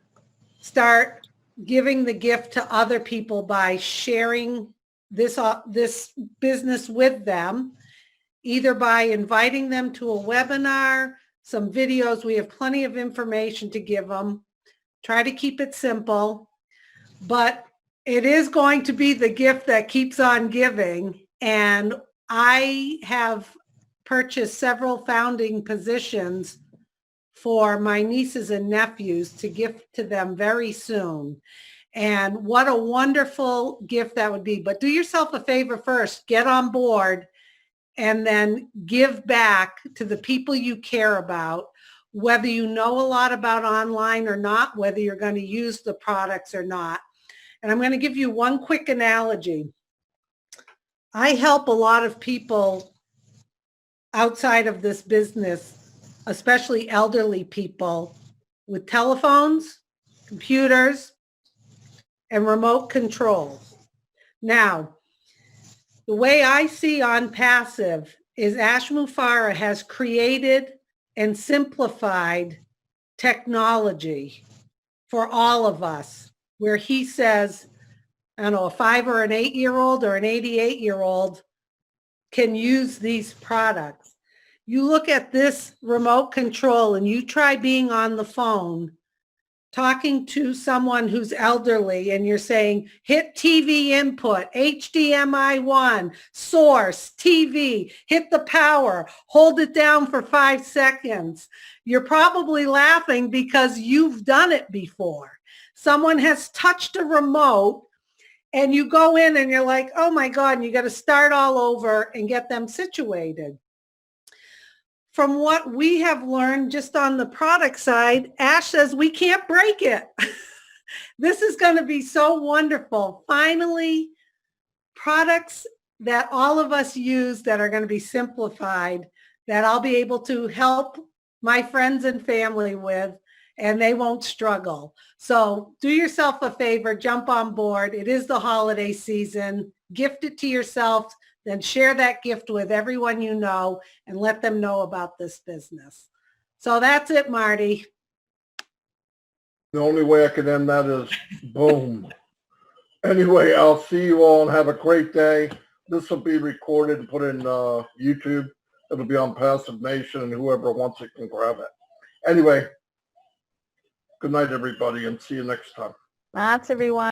start giving the gift to other people by sharing this business with them, either by inviting them to a webinar, some videos. We have plenty of information to give them. Try to keep it simple, but it is going to be the gift that keeps on giving. And I have purchased several founding positions for my nieces and nephews to gift to them very soon. And what a wonderful gift that would be. But do yourself a favor first, get on board, and then give back to the people you care about, whether you know a lot about online or not, whether you're going to use the products or not. And I'm going to give you one quick analogy. I help a lot of people outside of this business, especially elderly people, with telephones, computers, and remote controls. Now, the way I see Onpassive is Ash Mufareh has created and simplified technology for all of us, where he says, I don't know, a 5 or an 8-year-old or an 88-year-old can use these products. You look at this remote control and you try being on the phone, talking to someone who's elderly, and you're saying, hit TV input, HDMI 1, source, TV, hit the power, hold it down for 5 seconds. You're probably laughing because you've done it before. Someone has touched a remote and you go in and you're like, oh my God, and you got to start all over and get them situated. From what we have learned just on the product side, Ash says we can't break it. This is going to be so wonderful. Finally, products that all of us use that are going to be simplified, that I'll be able to help my friends and family with, and they won't struggle. So do yourself a favor, jump on board. It is the holiday season. Gift it to yourself. Then share that gift with everyone you know and let them know about this business. So that's it, Marty. The only way I can end that is boom. Anyway, I'll see you all and have a great day. This will be recorded and put in YouTube. It'll be on Passive Nation, and whoever wants it can grab it. Anyway, good night, everybody, and see you next time. That's everyone.